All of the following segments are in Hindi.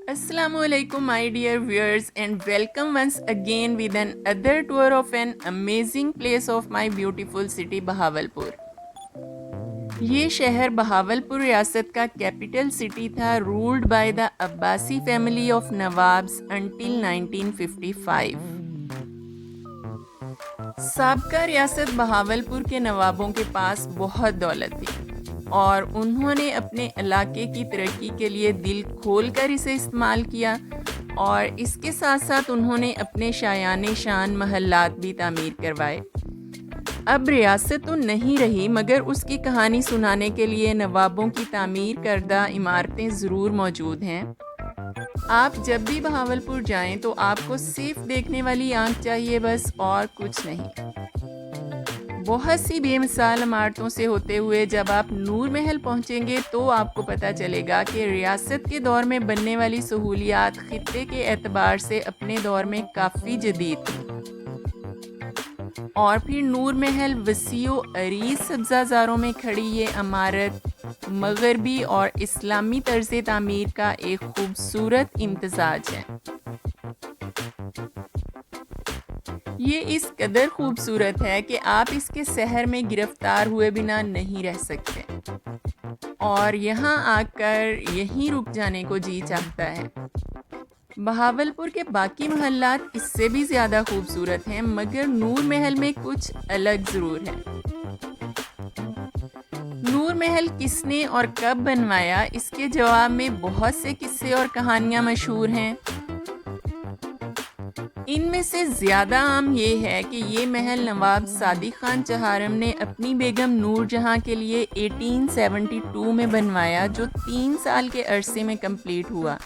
Assalamualaikum my dear viewers and welcome once again with an other tour of an amazing place of my beautiful city Bahawalpur। ये शहर बहावलपुर रियासत का कैपिटल सिटी था, ruled by the Abbasi family of nawabs until 1955। साबका रियासत बहावलपुर के नवाबों के पास बहुत दौलत थी और उन्होंने अपने इलाके की तरक्की के लिए दिल खोलकर इसे इस्तेमाल किया और इसके साथ साथ उन्होंने अपने शायाने शान महल्लात भी तामीर करवाए। अब रियासत तो नहीं रही मगर उसकी कहानी सुनाने के लिए नवाबों की तामीर करदा इमारतें ज़रूर मौजूद हैं। आप जब भी बहावलपुर जाएं तो आपको सिर्फ देखने वाली आंख चाहिए बस, और कुछ नहीं। बहुत सी बेमिसाल इमारतों से होते हुए जब आप नूर महल पहुंचेंगे तो आपको पता चलेगा कि रियासत के दौर में बनने वाली सहूलियात खित्ते के एतबार से अपने दौर में काफ़ी जदीद थी। और फिर नूर महल वसीओ अरीज सब्ज़ाज़ारों में खड़ी ये इमारत मगरबी और इस्लामी तर्ज़ तामीर का एक खूबसूरत इम्तज़ाज है। ये इस कदर खूबसूरत है कि आप इसके शहर में गिरफ्तार हुए बिना नहीं रह सकते और यहाँ आकर यहीं रुक जाने को जी चाहता है। बहावलपुर के बाकी महल्लात इससे भी ज़्यादा खूबसूरत हैं मगर नूर महल में कुछ अलग ज़रूर है। नूर महल किसने और कब बनवाया, इसके जवाब में बहुत से किस्से और कहानियाँ मशहूर हैं। इनमें से ज़्यादा आम ये है कि ये महल नवाब सादिक खान चहारम ने अपनी बेगम नूर जहाँ के लिए 1872 में बनवाया, जो 3 साल के अरसे में कंप्लीट हुआ।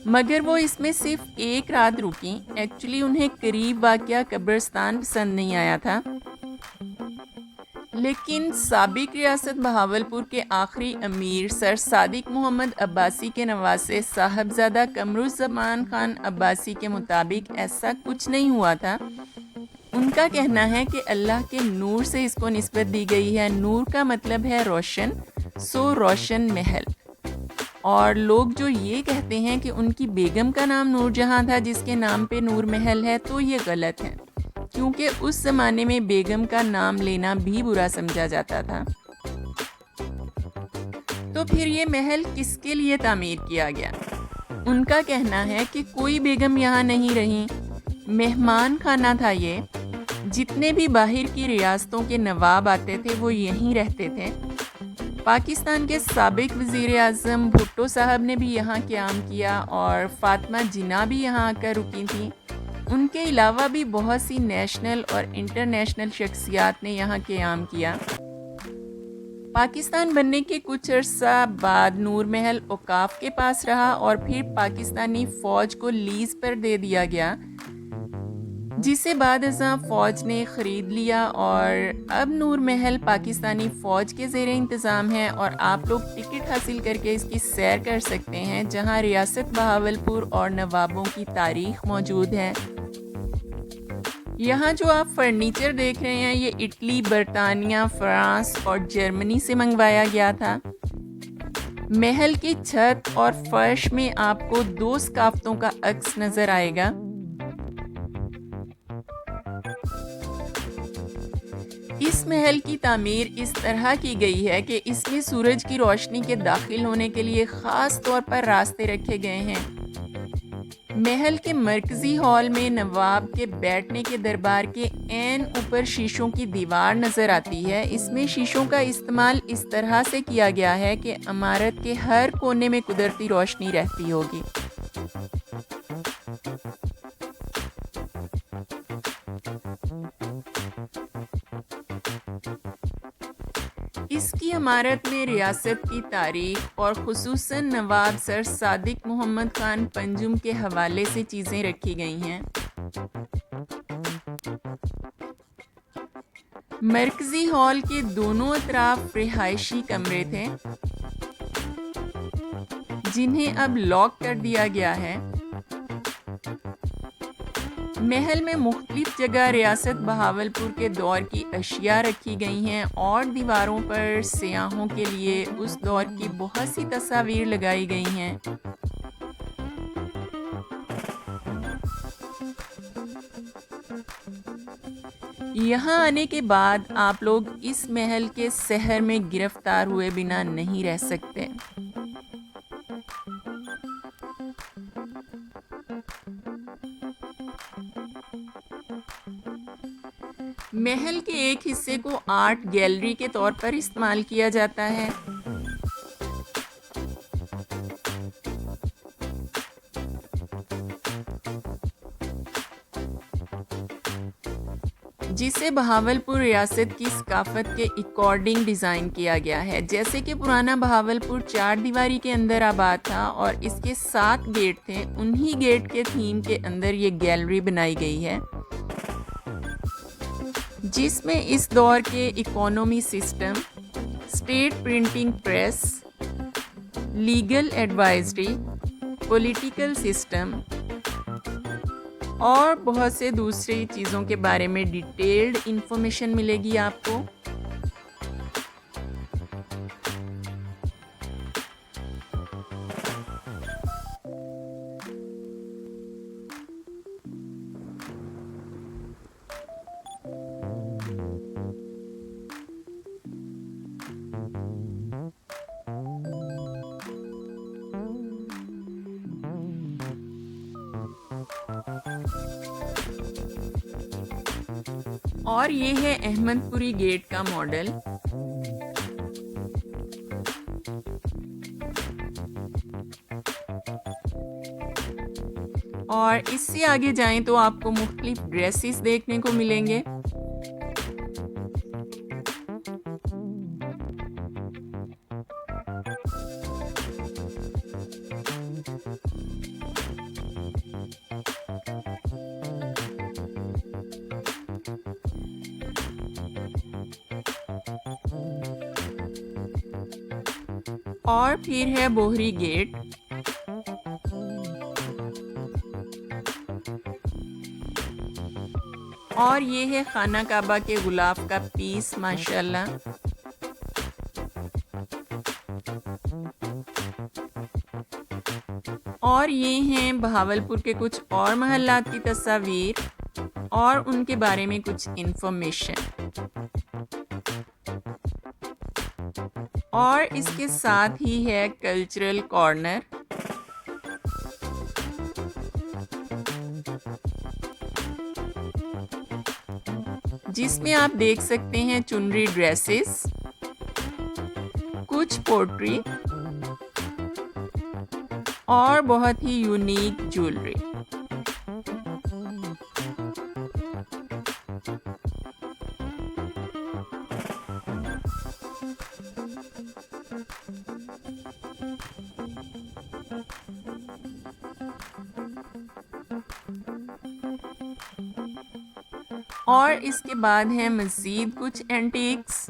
मगर वो इसमें सिर्फ एक रात रुकी। एक्चुअली उन्हें करीब वाक़या कब्रिस्तान पसंद नहीं आया था। लेकिन साबिक रियासत बहावलपुर के आखिरी अमीर सर सादिक मोहम्मद अब्बासी के नवासे साहबजादा कमरुज़्ज़मान खान अब्बासी के मुताबिक ऐसा कुछ नहीं हुआ था। उनका कहना है कि अल्लाह के नूर से इसको निस्बत दी गई है। नूर का मतलब है रोशन, सो रोशन महल। और लोग जो ये कहते हैं कि उनकी बेगम का नाम नूरजहां था जिसके नाम पे नूर महल है, तो ये गलत है क्योंकि उस ज़माने में बेगम का नाम लेना भी बुरा समझा जाता था। तो फिर ये महल किसके लिए तामीर किया गया? उनका कहना है कि कोई बेगम यहाँ नहीं रही, मेहमान खाना था ये। जितने भी बाहर की रियासतों के नवाब आते थे वो यहीं रहते थे। पाकिस्तान के साबिक वज़ीर आज़म भुट्टो साहब ने भी यहाँ क़याम किया और फ़ातिमा जिन्ना भी यहाँ आकर रुकी थी। उनके अलावा भी बहुत सी नेशनल और इंटरनेशनल शख्सियात ने यहाँ क़याम किया। पाकिस्तान बनने के कुछ अर्सा बाद नूर महल औकाफ के पास रहा और फिर पाकिस्तानी फ़ौज को लीज़ पर दे दिया गया, जिसे बाद अज़ां फ़ौज ने ख़रीद लिया और अब नूर महल पाकिस्तानी फ़ौज के ज़ेरे इंतज़ाम है और आप लोग टिकट हासिल करके इसकी सैर कर सकते हैं, जहां रियासत बहावलपुर और नवाबों की तारीख़ मौजूद है। यहाँ जो आप फर्नीचर देख रहे हैं ये इटली, बरतानिया, फ्रांस और जर्मनी से मंगवाया गया था। महल की छत और फर्श में आपको 2 सकाफ़तों का अक्स नज़र आएगा। इस महल की तामीर इस तरह की गई है कि इसमें सूरज की रोशनी के दाखिल होने के लिए ख़ास तौर पर रास्ते रखे गए हैं। महल के मरकज़ी हॉल में नवाब के बैठने के दरबार के ऐन ऊपर शीशों की दीवार नज़र आती है। इसमें शीशों का इस्तेमाल इस तरह से किया गया है कि इमारत के हर कोने में कुदरती रोशनी रहती होगी। इसकी इमारत में रियासत की तारीख और खुसूसन नवाब सर सादिक मोहम्मद खान पंजुम के हवाले से चीज़ें रखी गई हैं। मरकजी हॉल के दोनों अतराफ रिहायशी कमरे थे जिन्हें अब लॉक कर दिया गया है। महल में मुख्तलिफ जगह रियासत बहावलपुर के दौर की अशिया रखी गई हैं और दीवारों पर सियाहों के लिए उस दौर की बहुत सी तस्वीर लगाई गई हैं। यहाँ आने के बाद आप लोग इस महल के शहर में गिरफ्तार हुए बिना नहीं रह सकते। महल के एक हिस्से को आर्ट गैलरी के तौर पर इस्तेमाल किया जाता है। जिसे बहावलपुर रियासत की सकाफत के अकॉर्डिंग डिज़ाइन किया गया है। जैसे कि पुराना बहावलपुर 4 दीवारी के अंदर आबाद था और इसके 7 गेट थे, उन्हीं गेट के थीम के अंदर ये गैलरी बनाई गई है, जिसमें इस दौर के economy system, state printing press, legal advisory, political system और बहुत से दूसरी चीज़ों के बारे में डिटेल्ड इंफॉर्मेशन मिलेगी आपको। और ये है अहमदपुरी गेट का मॉडल। और इससे आगे जाएं तो आपको मुख्तलिफ ड्रेसेस देखने को मिलेंगे। और फिर है बोहरी गेट। और ये है खाना काबा के गुलाब का पीस, माशाल्लाह। और ये हैं बहावलपुर के कुछ और महल्लात की तस्वीर और उनके बारे में कुछ इंफॉर्मेशन। और इसके साथ ही है कल्चरल कॉर्नर। जिसमें आप देख सकते हैं चुनरी ड्रेसेस, कुछ पोट्री और बहुत ही यूनिक ज्वेलरी। और इसके बाद है मज़ीद कुछ एंटीक्स।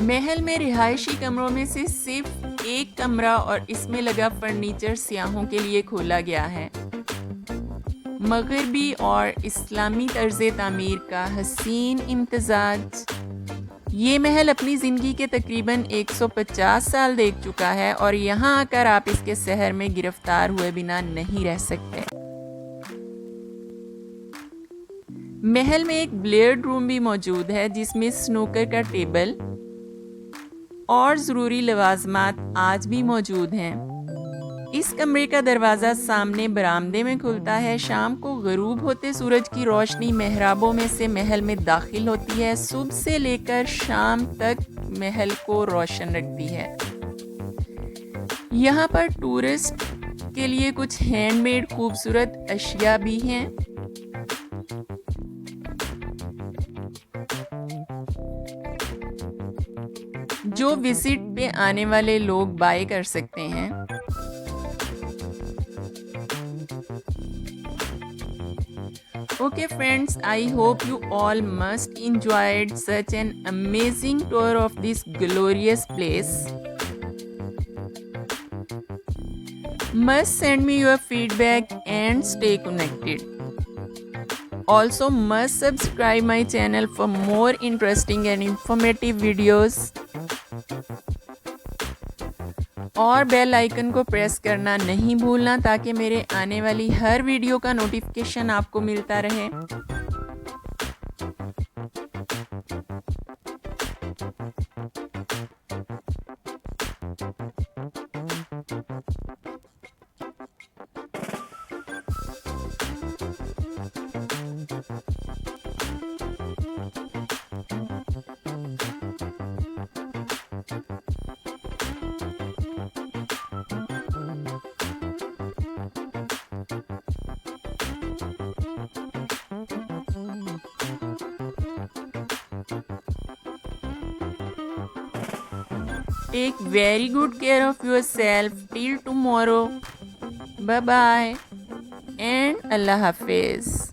महल में रिहायशी कमरों में से सिर्फ एक कमरा और इसमें लगा फर्नीचर सियाहों के लिए खोला गया है। मगरबी और इस्लामी तर्ज़े तामीर का हसीन इम्तज़ाज। ये महल अपनी ज़िंदगी के तकरीबन 150 साल देख चुका है और यहाँ आकर आप इसके शहर में गिरफ्तार हुए बिना नहीं रह सकते। महल में एक बिलियर्ड रूम भी मौजूद है, जिसमें स्नूकर का टेबल और ज़रूरी लवाज़मात आज भी मौजूद हैं। इस कमरे का दरवाज़ा सामने बरामदे में खुलता है। शाम को गरूब होते सूरज की रोशनी मेहराबों में से महल में दाखिल होती है। सुबह से लेकर शाम तक महल को रोशन रखती है। यहाँ पर टूरिस्ट के लिए कुछ हैंडमेड खूबसूरत अशिया भी हैं। जो विजिट पे आने वाले लोग बाय कर सकते हैं। Okay friends, I hope you all must enjoyed such an amazing tour of this glorious place. Must send me your feedback and stay connected. Also must subscribe my channel for more interesting and informative videos. और बेल आइकन को प्रेस करना नहीं भूलना ताकि मेरे आने वाली हर वीडियो का नोटिफिकेशन आपको मिलता रहे। Take very good care of yourself till tomorrow. Bye bye and Allah Hafiz.